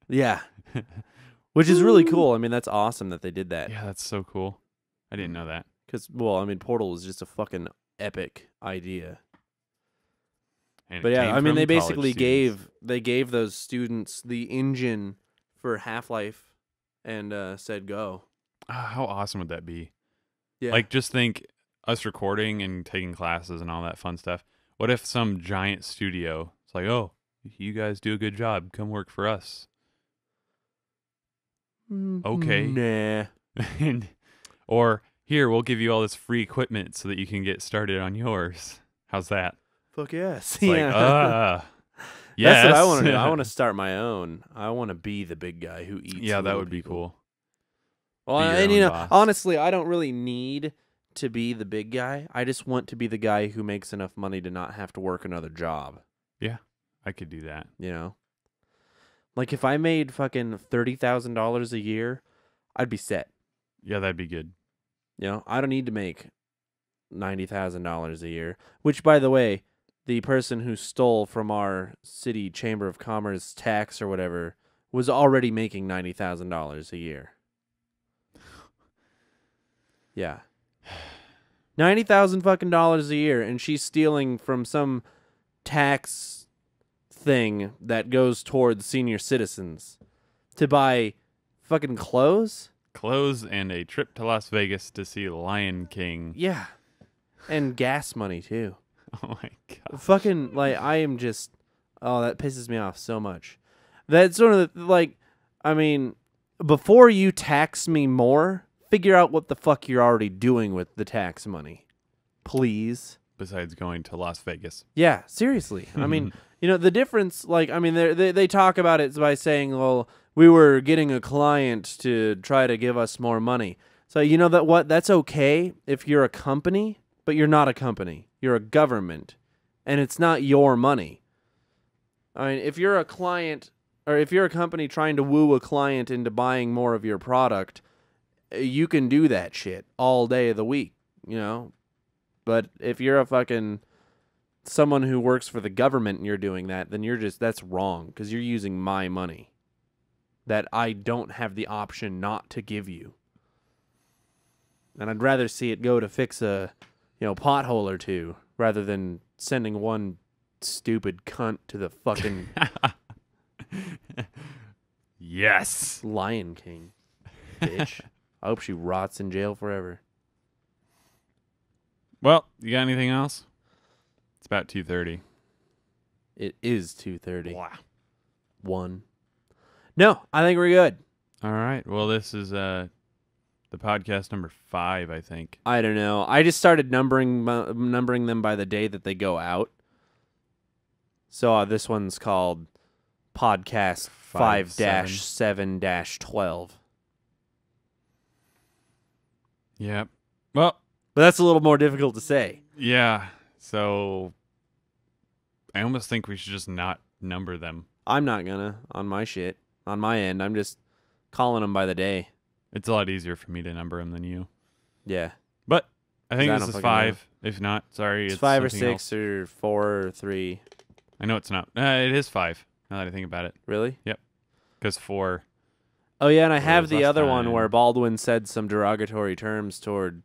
S1: Yeah. Which is really cool. I mean, that's awesome that they did that.
S2: Yeah, that's so cool. I didn't know that.
S1: Because, well, I mean, Portal is just a fucking epic idea.
S2: And
S1: But
S2: it
S1: yeah,
S2: came
S1: I mean,
S2: from
S1: they
S2: college
S1: basically
S2: students.
S1: gave those students the engine for Half-Life, and said go.
S2: How awesome would that be?
S1: Yeah.
S2: Like, just think us recording and taking classes and all that fun stuff. What if some giant studio, it's like, oh, you guys do a good job. Come work for us. Okay.
S1: Nah.
S2: Or, here, we'll give you all this free equipment so that you can get started on yours. How's that?
S1: Fuck yes.
S2: It's like, yes.
S1: That's what I want to do. I want to start my own. I want to be the big guy who eats.
S2: Yeah, that
S1: little
S2: would be
S1: people.
S2: cool.
S1: Well,
S2: Be your
S1: and
S2: own boss.
S1: honestly, I don't really need to be the big guy. I just want to be the guy who makes enough money to not have to work another job.
S2: Yeah, I could do that.
S1: You know, like if I made fucking $30,000 a year, I'd be set.
S2: Yeah, that'd be good.
S1: You know, I don't need to make $90,000 a year. Which, by the way, the person who stole from our city chamber of commerce tax or whatever was already making $90,000 a year. Yeah. $90,000 fucking dollars a year, and she's stealing from some tax thing that goes towards senior citizens to buy fucking clothes?
S2: Clothes and a trip to Las Vegas to see Lion King.
S1: Yeah. And gas money too.
S2: Oh my god.
S1: Fucking, like, I am just, oh, that pisses me off so much. That's one of the, like, I mean, before you tax me more, figure out what the fuck you're already doing with the tax money. Please.
S2: Besides going to Las Vegas.
S1: Yeah, seriously. I mean, you know, the difference, like, I mean, they talk about it by saying, well, we were getting a client to try to give us more money. So, you know that what? That's okay if you're a company, but you're not a company. You're a government, and it's not your money. I mean, if you're a client, or if you're a company trying to woo a client into buying more of your product, you can do that shit all day of the week, you know? But if you're a fucking someone who works for the government and you're doing that, then that's wrong, because you're using my money that I don't have the option not to give you. And I'd rather see it go to fix a, pothole or two rather than sending one stupid cunt to the fucking
S2: Yes.
S1: Lion King, bitch. I hope she rots in jail forever.
S2: Well, you got anything else? It's about 2:30.
S1: It is 2:30.
S2: Wow.
S1: 1. No, I think we're good.
S2: All right. Well, this is the podcast number 5, I think.
S1: I don't know. I just started numbering them by the day that they go out. So this one's called Podcast 5-7-12.
S2: Yep. Well,
S1: But that's a little more difficult to say.
S2: yeah. So I almost think we should just not number them.
S1: I'm not gonna on my shit. On my end, I'm just calling them by the day.
S2: It's a lot easier for me to number them than you.
S1: Yeah.
S2: But I think
S1: I
S2: this
S1: don't
S2: is
S1: fucking
S2: 5. If not, sorry.
S1: It's 5 or
S2: something
S1: 6
S2: else.
S1: or 4 or 3.
S2: I know it's not. It is 5, now that I think about it.
S1: Really?
S2: Because 4.
S1: Oh, yeah, and I
S2: Well,
S1: have
S2: it was
S1: the
S2: last
S1: other one
S2: time.
S1: where Baldwin said some derogatory terms toward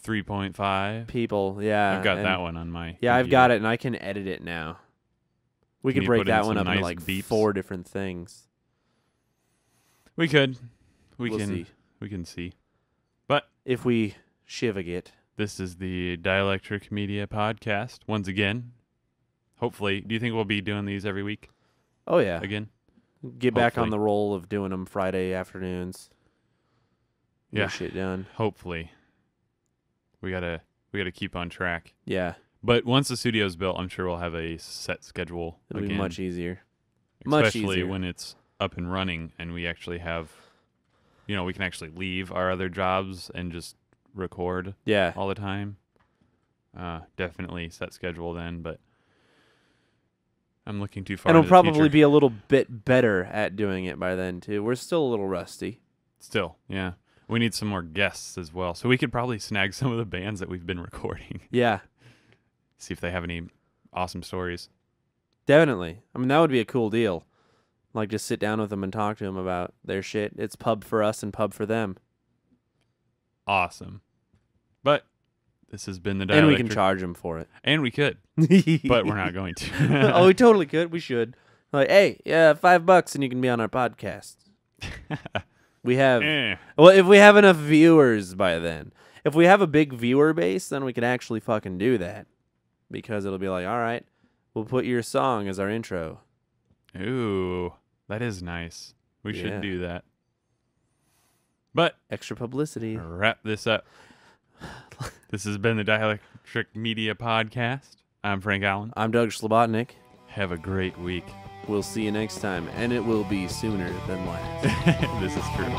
S2: 3.5.
S1: people. Yeah.
S2: I've got
S1: and-
S2: that one on my
S1: Yeah, I've
S2: computer.
S1: got it, and I can edit it now. We
S2: Can
S1: could
S2: you
S1: break
S2: put in
S1: that one
S2: some
S1: up into
S2: nice
S1: like
S2: beeps?
S1: 4 different things.
S2: We could.
S1: We'll see.
S2: We can see. But
S1: If we shivig it.
S2: this is the Dielectric Media podcast. Once again, hopefully, do you think we'll be doing these every week
S1: Oh, yeah.
S2: again?
S1: Get back on
S2: Hopefully.
S1: the roll of doing them Friday afternoons. Get
S2: Yeah.
S1: shit done.
S2: Hopefully. We gotta keep on track.
S1: Yeah.
S2: But once the studio's built, I'm sure we'll have a set schedule
S1: It'll
S2: again.
S1: be much easier. Much
S2: Especially
S1: easier.
S2: when it's up and running and we actually have, we can actually leave our other jobs and just record
S1: Yeah.
S2: all the time. Definitely set schedule then, but I'm looking too far
S1: And
S2: into
S1: it'll
S2: the
S1: probably
S2: future.
S1: be a little bit better at doing it by then, too. We're still a little rusty.
S2: Still, yeah. We need some more guests as well. So we could probably snag some of the bands that we've been recording.
S1: Yeah,
S2: See if they have any awesome stories.
S1: definitely. I mean, that would be a cool deal. Like, just sit down with them and talk to them about their shit. It's pub for us and pub for them.
S2: Awesome. But this has been the Dielectric.
S1: And we can charge them for it.
S2: And we could, but we're not going to.
S1: Oh, we totally could. We should. Like, hey, yeah, $5 and you can be on our podcast. We have... Well, if we have enough viewers by then. If we have a big viewer base, then we could actually fucking do that. Because it'll be like, all right, we'll put your song as our intro.
S2: Ooh, that is nice. We
S1: Yeah.
S2: should do that. But
S1: Extra publicity.
S2: wrap this up. This has been the Dielectric Media Podcast. I'm Frank Allen.
S1: I'm Doug Slobotnik.
S2: Have a great week.
S1: We'll see you next time, and it will be sooner than last.
S2: This is true.